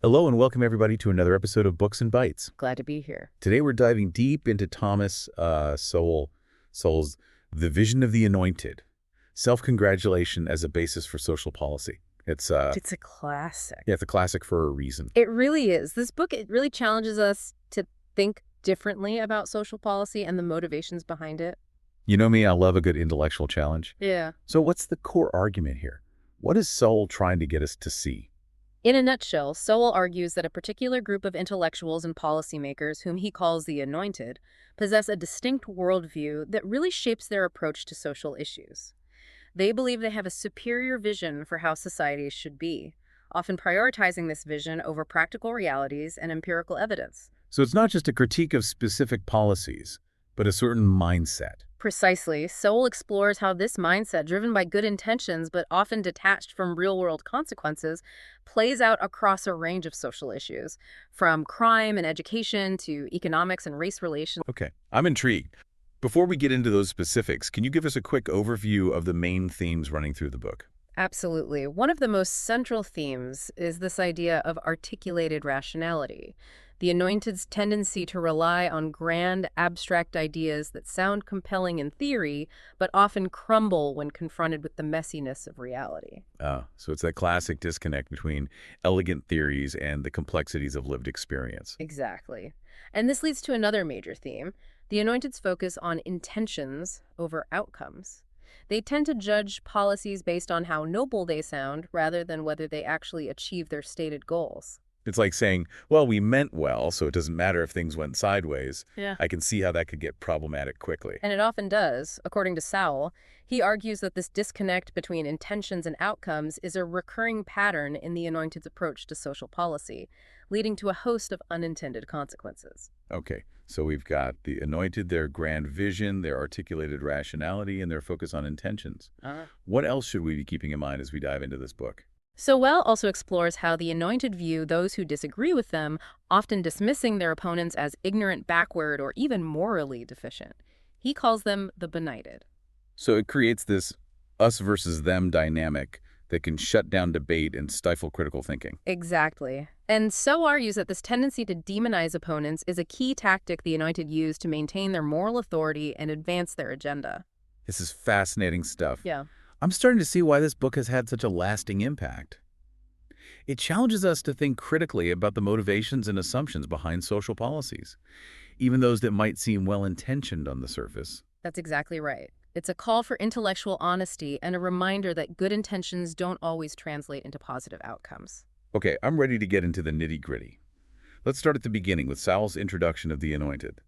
Hello and welcome everybody to another episode of Books and Bytes. Glad to be here. Today we're diving deep into Sowell's The Vision of the Anointed, Self-Congratulation as a Basis for Social Policy. It's a classic. yeah, it's a classic for a reason. It really is. This book, it really challenges us to think differently about social policy and the motivations behind it. You know me, I love a good intellectual challenge. Yeah. So what's the core argument here? What is Sowell trying to get us to see? In a nutshell, Sowell argues that a particular group of intellectuals and policymakers, whom he calls the Anointed, possess a distinct worldview that really shapes their approach to social issues. They believe they have a superior vision for how societies should be, often prioritizing this vision over practical realities and empirical evidence. So it's not just a critique of specific policies, but a certain mindset. Precisely. Sowell explores how this mindset, driven by good intentions but often detached from real-world consequences, plays out across a range of social issues, from crime and education to economics and race relations. Okay, I'm intrigued. Before we get into those specifics, can you give us a quick overview of the main themes running through the book? Absolutely. One of the most central themes is this idea of articulated rationality, the Anointed's tendency to rely on grand, abstract ideas that sound compelling in theory, but often crumble when confronted with the messiness of reality. So it's that classic disconnect between elegant theories and the complexities of lived experience. Exactly. And this leads to another major theme, the Anointed's focus on intentions over outcomes. They tend to judge policies based on how noble they sound rather than whether they actually achieve their stated goals. It's like saying, well, we meant well, so it doesn't matter if things went sideways. Yeah. I can see how that could get problematic quickly. And it often does. According to Sowell, he argues that this disconnect between intentions and outcomes is a recurring pattern in the Anointed's approach to social policy, leading to a host of unintended consequences. Okay, so we've got the Anointed, their grand vision, their articulated rationality, and their focus on intentions. What else should we be keeping in mind as we dive into this book? Sowell also explores how the Anointed view those who disagree with them, often dismissing their opponents as ignorant, backward, or even morally deficient. He calls them the benighted. So it creates this us versus them dynamic that can shut down debate and stifle critical thinking. Exactly. And Sowell argues that this tendency to demonize opponents is a key tactic the Anointed use to maintain their moral authority and advance their agenda. This is fascinating stuff. Yeah. I'm starting to see why this book has had such a lasting impact. It challenges us to think critically about the motivations and assumptions behind social policies, even those that might seem well-intentioned on the surface. That's exactly right. It's a call for intellectual honesty and a reminder that good intentions don't always translate into positive outcomes. Okay, I'm ready to get into the nitty-gritty. Let's start at the beginning with Sowell's introduction of the Anointed.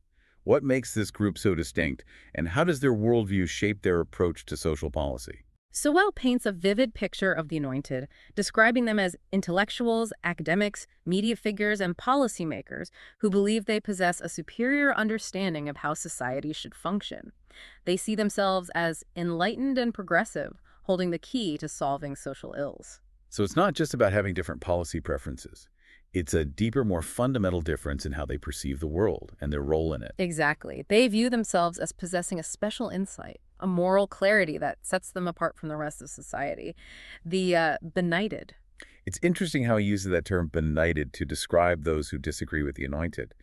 What makes this group so distinct, and how does their worldview shape their approach to social policy? Sowell paints a vivid picture of the Anointed, describing them as intellectuals, academics, media figures, and policymakers who believe they possess a superior understanding of how society should function. They see themselves as enlightened and progressive, holding the key to solving social ills. So it's not just about having different policy preferences. It's a deeper, more fundamental difference in how they perceive the world and their role in it. Exactly. They view themselves as possessing a special insight, a moral clarity that sets them apart from the rest of society. The benighted. It's interesting how he uses that term benighted to describe those who disagree with the Anointed.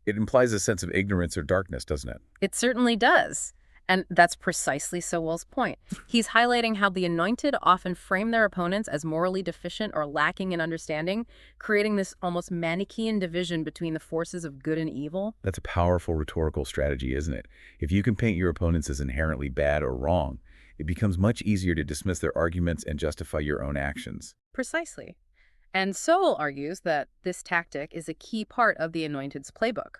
It implies a sense of ignorance or darkness, doesn't it? It certainly does. And that's precisely Sowell's point. He's highlighting how the Anointed often frame their opponents as morally deficient or lacking in understanding, creating this almost Manichaean division between the forces of good and evil. That's a powerful rhetorical strategy, isn't it? If you can paint your opponents as inherently bad or wrong, it becomes much easier to dismiss their arguments and justify your own actions. Precisely. And Sowell argues that this tactic is a key part of the Anointed's playbook.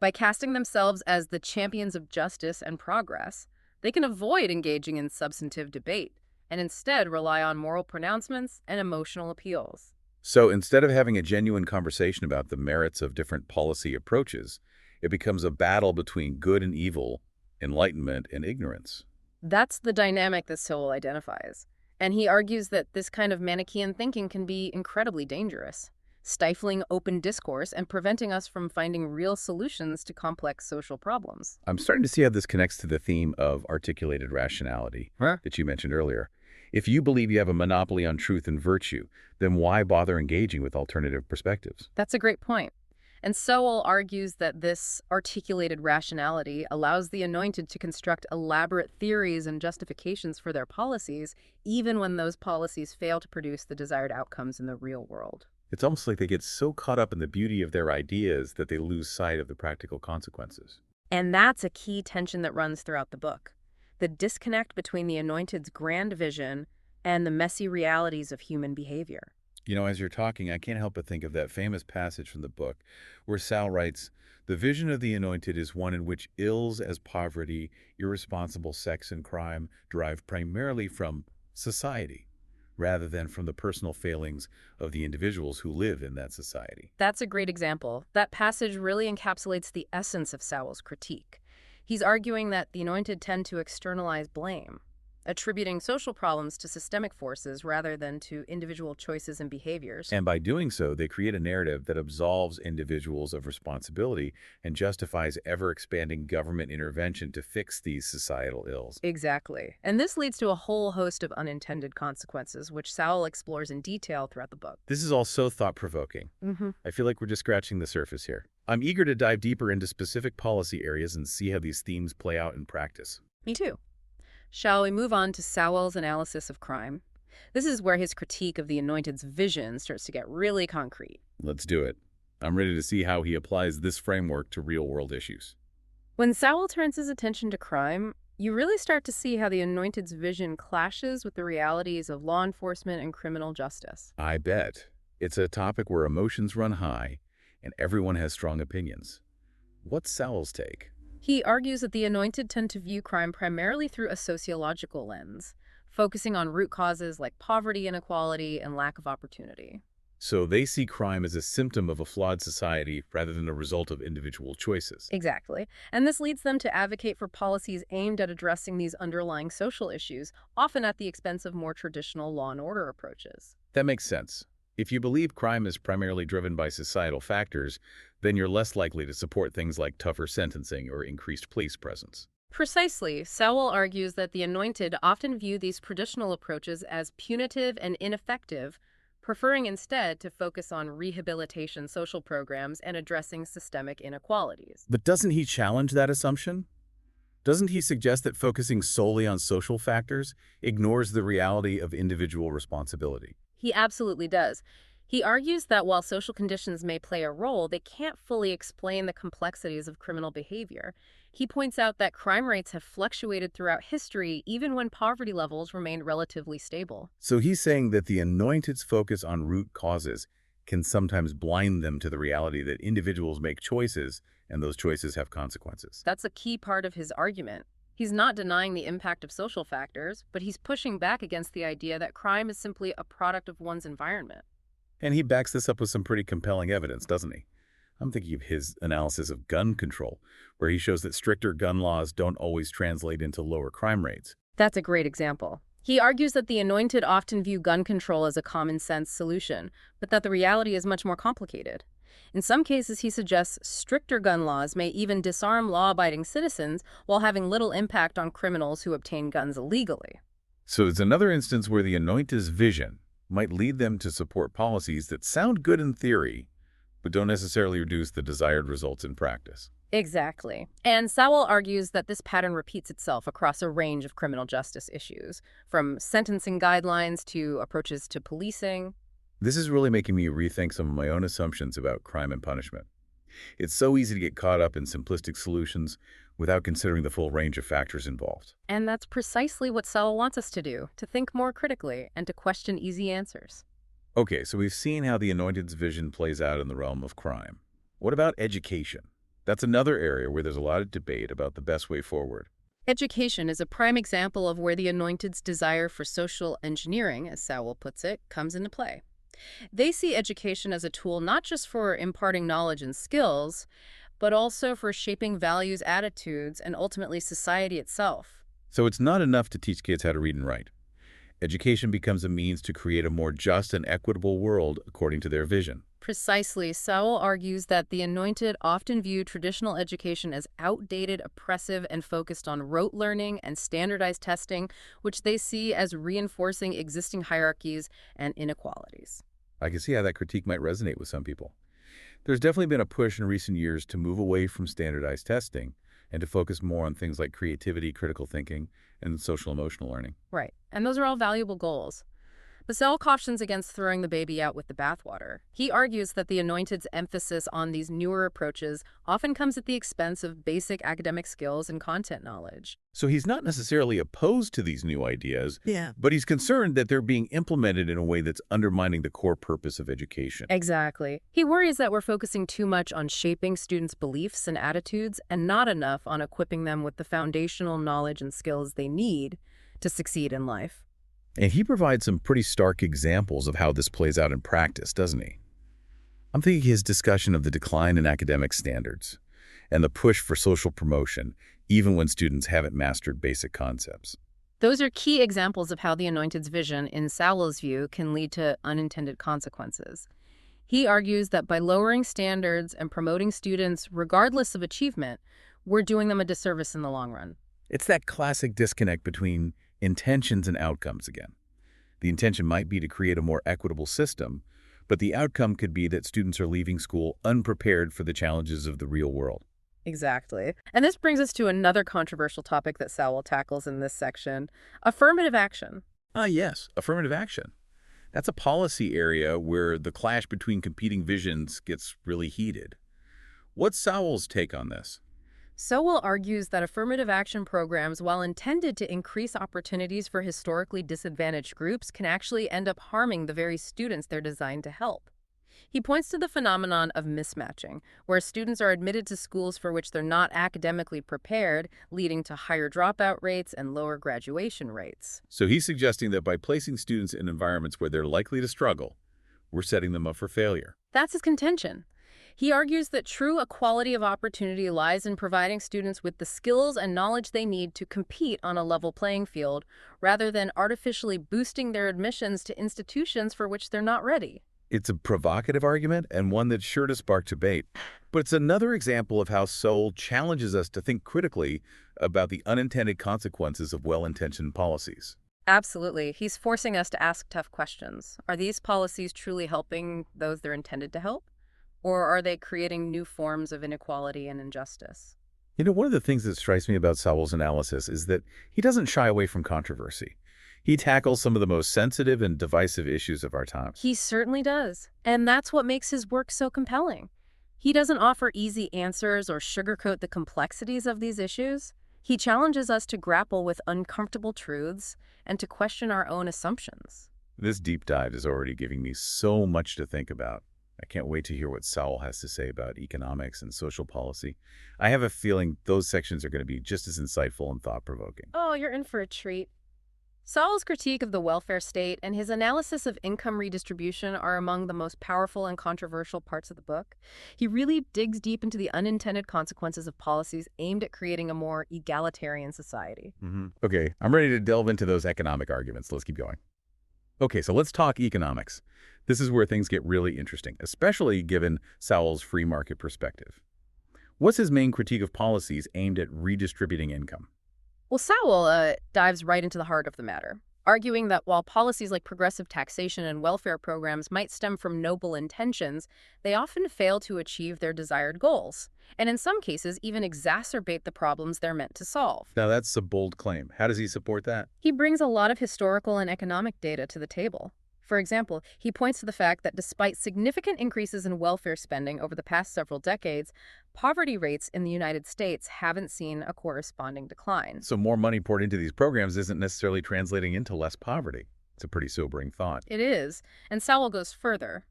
By casting themselves as the champions of justice and progress, they can avoid engaging in substantive debate and instead rely on moral pronouncements and emotional appeals. So instead of having a genuine conversation about the merits of different policy approaches, it becomes a battle between good and evil, enlightenment and ignorance. That's the dynamic that Sowell identifies. And he argues that this kind of Manichaean thinking can be incredibly dangerous, stifling open discourse and preventing us from finding real solutions to complex social problems. I'm starting to see how this connects to the theme of articulated rationality Huh? that you mentioned earlier. If you believe you have a monopoly on truth and virtue, then why bother engaging with alternative perspectives? That's a great point. And Sowell argues that this articulated rationality allows the anointed to construct elaborate theories and justifications for their policies, even when those policies fail to produce the desired outcomes in the real world. It's almost like they get so caught up in the beauty of their ideas that they lose sight of the practical consequences. And that's a key tension that runs throughout the book. The disconnect between the anointed's grand vision and the messy realities of human behavior. As you're talking, I can't help but think of that famous passage from the book where Sal writes, "The vision of the anointed is one in which ills as poverty, irresponsible sex, and crime derive primarily from society, rather than from the personal failings of the individuals who live in that society." That's a great example. That passage really encapsulates the essence of Sowell's critique. He's arguing that the anointed tend to externalize blame, attributing social problems to systemic forces rather than to individual choices and behaviors. And by doing so, they create a narrative that absolves individuals of responsibility and justifies ever-expanding government intervention to fix these societal ills. Exactly. And this leads to a whole host of unintended consequences, which Sowell explores in detail throughout the book. This is all so thought-provoking. I feel like we're just scratching the surface here. I'm eager to dive deeper into specific policy areas and see how these themes play out in practice. Me too. Shall we move on to Sowell's analysis of crime? This is where his critique of the anointed's vision starts to get really concrete. Let's do it. I'm ready to see how he applies this framework to real-world issues. When Sowell turns his attention to crime, you really start to see how the anointed's vision clashes with the realities of law enforcement and criminal justice. I bet. It's a topic where emotions run high and everyone has strong opinions. What's Sowell's take? He argues that the anointed tend to view crime primarily through a sociological lens, focusing on root causes like poverty, inequality, and lack of opportunity. So they see crime as a symptom of a flawed society rather than a result of individual choices. Exactly. And this leads them to advocate for policies aimed at addressing these underlying social issues, often at the expense of more traditional law and order approaches. That makes sense. If you believe crime is primarily driven by societal factors, then you're less likely to support things like tougher sentencing or increased police presence. Precisely. Sowell argues that the anointed often view these traditional approaches as punitive and ineffective, preferring instead to focus on rehabilitation social programs and addressing systemic inequalities. But doesn't he challenge that assumption? Doesn't he suggest that focusing solely on social factors ignores the reality of individual responsibility? He absolutely does. He argues that while social conditions may play a role, they can't fully explain the complexities of criminal behavior. He points out that crime rates have fluctuated throughout history, even when poverty levels remained relatively stable. So he's saying that the anointed's focus on root causes can sometimes blind them to the reality that individuals make choices and those choices have consequences. That's a key part of his argument. He's not denying the impact of social factors, but he's pushing back against the idea that crime is simply a product of one's environment. And he backs this up with some pretty compelling evidence, doesn't he? I'm thinking of his analysis of gun control, where he shows that stricter gun laws don't always translate into lower crime rates. That's a great example. He argues that the anointed often view gun control as a common-sense solution, but that the reality is much more complicated. In some cases, he suggests stricter gun laws may even disarm law-abiding citizens while having little impact on criminals who obtain guns illegally. So it's another instance where the anointed's vision might lead them to support policies that sound good in theory, but don't necessarily produce the desired results in practice. Exactly. And Sowell argues that this pattern repeats itself across a range of criminal justice issues, from sentencing guidelines to approaches to policing. This is really making me rethink some of my own assumptions about crime and punishment. It's so easy to get caught up in simplistic solutions without considering the full range of factors involved. And that's precisely what Sowell wants us to do, to think more critically and to question easy answers. Okay, so we've seen how the anointed's vision plays out in the realm of crime. What about education? That's another area where there's a lot of debate about the best way forward. Education is a prime example of where the anointed's desire for social engineering, as Sowell puts it, comes into play. They see education as a tool not just for imparting knowledge and skills, but also for shaping values, attitudes, and ultimately society itself. So it's not enough to teach kids how to read and write. Education becomes a means to create a more just and equitable world according to their vision. Precisely, Sowell argues that the Anointed often view traditional education as outdated, oppressive, and focused on rote learning and standardized testing, which they see as reinforcing existing hierarchies and inequalities. I can see how that critique might resonate with some people. There's definitely been a push in recent years to move away from standardized testing and to focus more on things like creativity, critical thinking, and social emotional learning. Right, and those are all valuable goals. Basel cautions against throwing the baby out with the bathwater. He argues that the Anointed's emphasis on these newer approaches often comes at the expense of basic academic skills and content knowledge. So he's not necessarily opposed to these new ideas, Yeah. but he's concerned that they're being implemented in a way that's undermining the core purpose of education. Exactly. He worries that we're focusing too much on shaping students' beliefs and attitudes and not enough on equipping them with the foundational knowledge and skills they need to succeed in life. And he provides some pretty stark examples of how this plays out in practice, doesn't he? I'm thinking his discussion of the decline in academic standards and the push for social promotion, even when students haven't mastered basic concepts. Those are key examples of how the Anointed's vision, in Sowell's view, can lead to unintended consequences. He argues that by lowering standards and promoting students regardless of achievement, we're doing them a disservice in the long run. It's that classic disconnect between intentions and outcomes again. The intention might be to create a more equitable system, but the outcome could be that students are leaving school unprepared for the challenges of the real world. Exactly. And this brings us to another controversial topic that Sowell tackles in this section, affirmative action. Yes, affirmative action. That's a policy area where the clash between competing visions gets really heated. What's Sowell's take on this? Sowell argues that affirmative action programs, while intended to increase opportunities for historically disadvantaged groups, can actually end up harming the very students they're designed to help. He points to the phenomenon of mismatching, where students are admitted to schools for which they're not academically prepared, leading to higher dropout rates and lower graduation rates. So he's suggesting that by placing students in environments where they're likely to struggle, we're setting them up for failure. That's his contention. He argues that true equality of opportunity lies in providing students with the skills and knowledge they need to compete on a level playing field, rather than artificially boosting their admissions to institutions for which they're not ready. It's a provocative argument and one that's sure to spark debate. But it's another example of how Sowell challenges us to think critically about the unintended consequences of well-intentioned policies. Absolutely. He's forcing us to ask tough questions. Are these policies truly helping those they're intended to help? Or are they creating new forms of inequality and injustice? You know, one of the things that strikes me about Sowell's analysis is that he doesn't shy away from controversy. He tackles some of the most sensitive and divisive issues of our time. He certainly does. And that's what makes his work so compelling. He doesn't offer easy answers or sugarcoat the complexities of these issues. He challenges us to grapple with uncomfortable truths and to question our own assumptions. This deep dive is already giving me so much to think about. I can't wait to hear what Sowell has to say about economics and social policy. I have a feeling those sections are going to be just as insightful and thought-provoking. Oh, you're in for a treat. Sowell's critique of the welfare state and his analysis of income redistribution are among the most powerful and controversial parts of the book. He really digs deep into the unintended consequences of policies aimed at creating a more egalitarian society. Okay, I'm ready to delve into those economic arguments. Let's keep going. Okay, so let's talk economics. This is where things get really interesting, especially given Sowell's free market perspective. What's his main critique of policies aimed at redistributing income? Well, Sowell dives right into the heart of the matter, arguing that while policies like progressive taxation and welfare programs might stem from noble intentions, they often fail to achieve their desired goals, and in some cases even exacerbate the problems they're meant to solve. Now, that's a bold claim. How does he support that? He brings a lot of historical and economic data to the table. For example, he points to the fact that despite significant increases in welfare spending over the past several decades, poverty rates in the United States haven't seen a corresponding decline. So more money poured into these programs isn't necessarily translating into less poverty. It's a pretty sobering thought. It is, and Sowell goes further,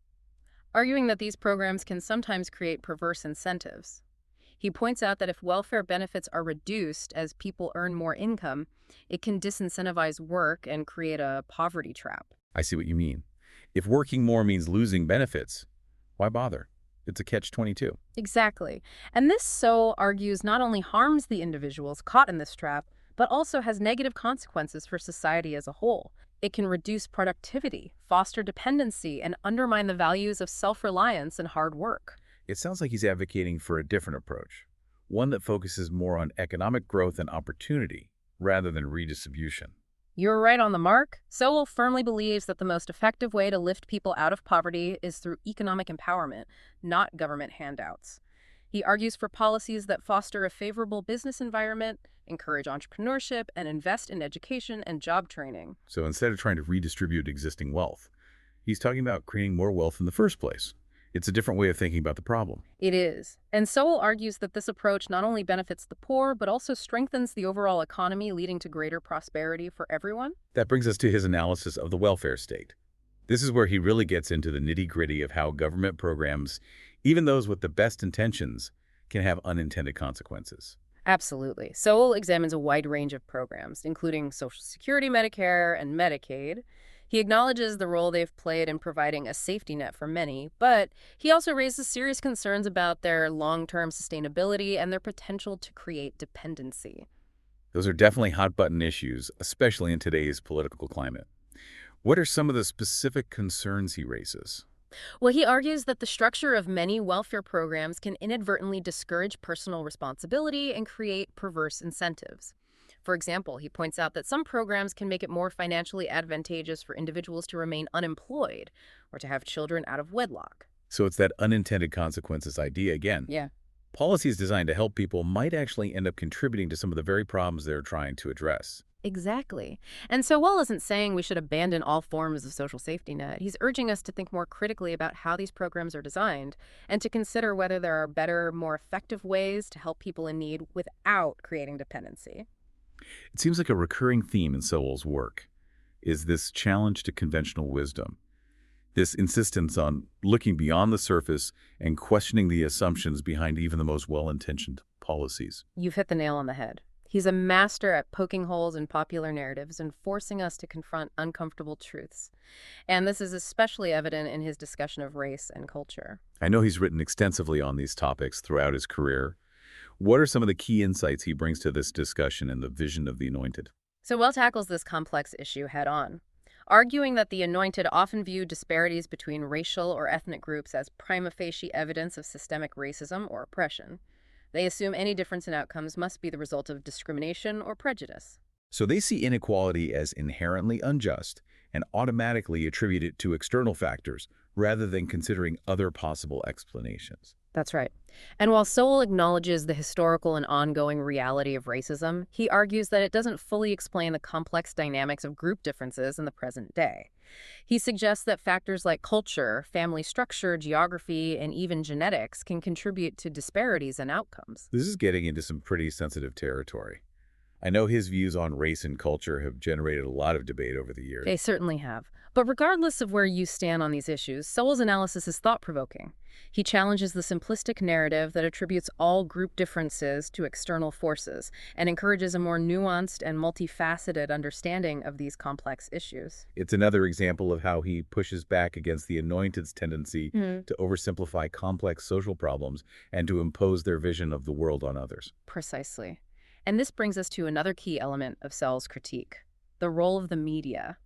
arguing that these programs can sometimes create perverse incentives. He points out that if welfare benefits are reduced as people earn more income, it can disincentivize work and create a poverty trap. I see what you mean. If working more means losing benefits, why bother? It's a catch-22. Exactly. And this, so argues, not only harms the individuals caught in this trap, but also has negative consequences for society as a whole. It can reduce productivity, foster dependency, and undermine the values of self-reliance and hard work. It sounds like he's advocating for a different approach, one that focuses more on economic growth and opportunity rather than redistribution. You're right on the mark. Sowell firmly believes that the most effective way to lift people out of poverty is through economic empowerment, not government handouts. He argues for policies that foster a favorable business environment, encourage entrepreneurship, and invest in education and job training. So instead of trying to redistribute existing wealth, he's talking about creating more wealth in the first place. It's a different way of thinking about the problem. It is. And Sowell argues that this approach not only benefits the poor, but also strengthens the overall economy, leading to greater prosperity for everyone. That brings us to his analysis of the welfare state. This is where he really gets into the nitty-gritty of how government programs, even those with the best intentions, can have unintended consequences. Absolutely. Sowell examines a wide range of programs, including Social Security, Medicare, and Medicaid. He acknowledges the role they've played in providing a safety net for many, but he also raises serious concerns about their long-term sustainability and their potential to create dependency. Those are definitely hot-button issues, especially in today's political climate. What are some of the specific concerns he raises? Well, he argues that the structure of many welfare programs can inadvertently discourage personal responsibility and create perverse incentives. For example, he points out that some programs can make it more financially advantageous for individuals to remain unemployed or to have children out of wedlock. So it's that unintended consequences idea again. Yeah. Policies designed to help people might actually end up contributing to some of the very problems they're trying to address. Exactly. And Sowell isn't saying we should abandon all forms of social safety net. He's urging us to think more critically about how these programs are designed and to consider whether there are better, more effective ways to help people in need without creating dependency. It seems like a recurring theme in Sowell's work is this challenge to conventional wisdom, this insistence on looking beyond the surface and questioning the assumptions behind even the most well-intentioned policies. You've hit the nail on the head. He's a master at poking holes in popular narratives and forcing us to confront uncomfortable truths. And this is especially evident in his discussion of race and culture. I know he's written extensively on these topics throughout his career. What are some of the key insights he brings to this discussion and the vision of the Anointed? Sowell tackles this complex issue head on, arguing that the Anointed often view disparities between racial or ethnic groups as prima facie evidence of systemic racism or oppression. They assume any difference in outcomes must be the result of discrimination or prejudice. So they see inequality as inherently unjust and automatically attribute it to external factors rather than considering other possible explanations. That's right. And while Sowell acknowledges the historical and ongoing reality of racism, he argues that it doesn't fully explain the complex dynamics of group differences in the present day. He suggests that factors like culture, family structure, geography, and even genetics can contribute to disparities in outcomes. This is getting into some pretty sensitive territory. I know his views on race and culture have generated a lot of debate over the years. They certainly have. But regardless of where you stand on these issues, Sowell's analysis is thought-provoking. He challenges the simplistic narrative that attributes all group differences to external forces and encourages a more nuanced and multifaceted understanding of these complex issues. It's another example of how he pushes back against the Anointed's tendency Mhm. to oversimplify complex social problems and to impose their vision of the world on others. Precisely. And this brings us to another key element of Sowell's critique, the role of the media.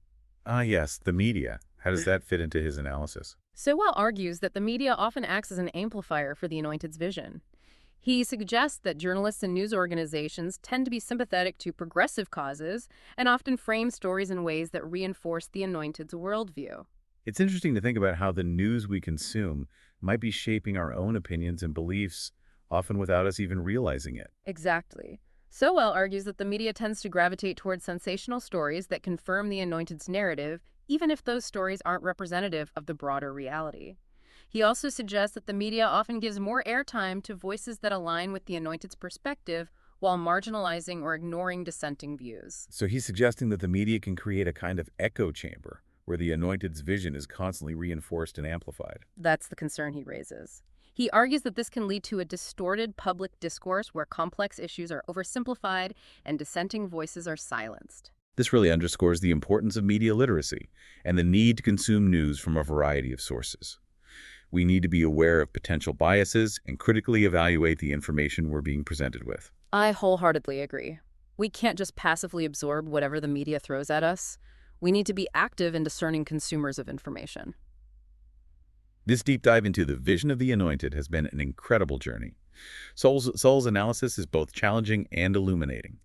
Ah, yes, the media. How does that fit into his analysis? Sowell argues that the media often acts as an amplifier for the Anointed's vision. He suggests that journalists and news organizations tend to be sympathetic to progressive causes and often frame stories in ways that reinforce the Anointed's worldview. It's interesting to think about how the news we consume might be shaping our own opinions and beliefs, often without us even realizing it. Exactly. Sowell argues that the media tends to gravitate towards sensational stories that confirm the Anointed's narrative, even if those stories aren't representative of the broader reality. He also suggests that the media often gives more airtime to voices that align with the Anointed's perspective while marginalizing or ignoring dissenting views. So he's suggesting that the media can create a kind of echo chamber where the Anointed's vision is constantly reinforced and amplified. That's the concern he raises. He argues that this can lead to a distorted public discourse where complex issues are oversimplified and dissenting voices are silenced. This really underscores the importance of media literacy and the need to consume news from a variety of sources. We need to be aware of potential biases and critically evaluate the information we're being presented with. I wholeheartedly agree. We can't just passively absorb whatever the media throws at us. We need to be active and discerning consumers of information. This deep dive into the vision of the Anointed has been an incredible journey. Sowell's analysis is both challenging and illuminating.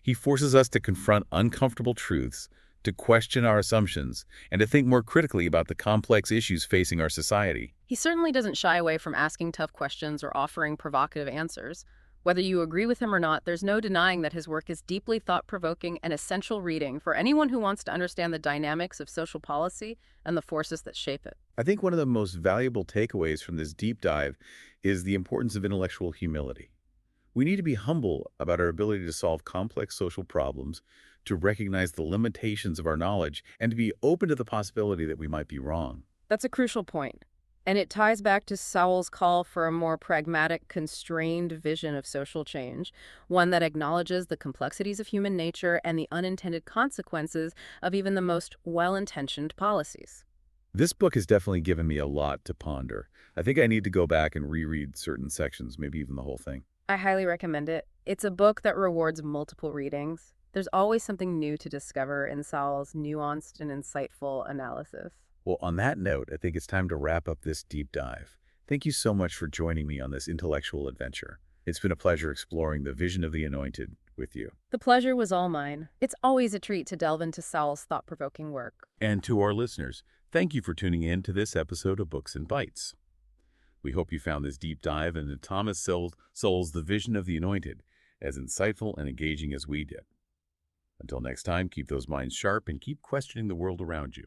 He forces us to confront uncomfortable truths, to question our assumptions, and to think more critically about the complex issues facing our society. He certainly doesn't shy away from asking tough questions or offering provocative answers. Whether you agree with him or not, there's no denying that his work is deeply thought-provoking and essential reading for anyone who wants to understand the dynamics of social policy and the forces that shape it. I think one of the most valuable takeaways from this deep dive is the importance of intellectual humility. We need to be humble about our ability to solve complex social problems, to recognize the limitations of our knowledge, and to be open to the possibility that we might be wrong. That's a crucial point. And it ties back to Sowell's call for a more pragmatic, constrained vision of social change, one that acknowledges the complexities of human nature and the unintended consequences of even the most well-intentioned policies. This book has definitely given me a lot to ponder. I think I need to go back and reread certain sections, maybe even the whole thing. I highly recommend it. It's a book that rewards multiple readings. There's always something new to discover in Sowell's nuanced and insightful analysis. Well, on that note, I think it's time to wrap up this deep dive. Thank you so much for joining me on this intellectual adventure. It's been a pleasure exploring the vision of the Anointed with you. The pleasure was all mine. It's always a treat to delve into Sowell's thought-provoking work. And to our listeners, thank you for tuning in to this episode of Books and Bytes. We hope you found this deep dive into Thomas Sowell's The Vision of the Anointed as insightful and engaging as we did. Until next time, keep those minds sharp and keep questioning the world around you.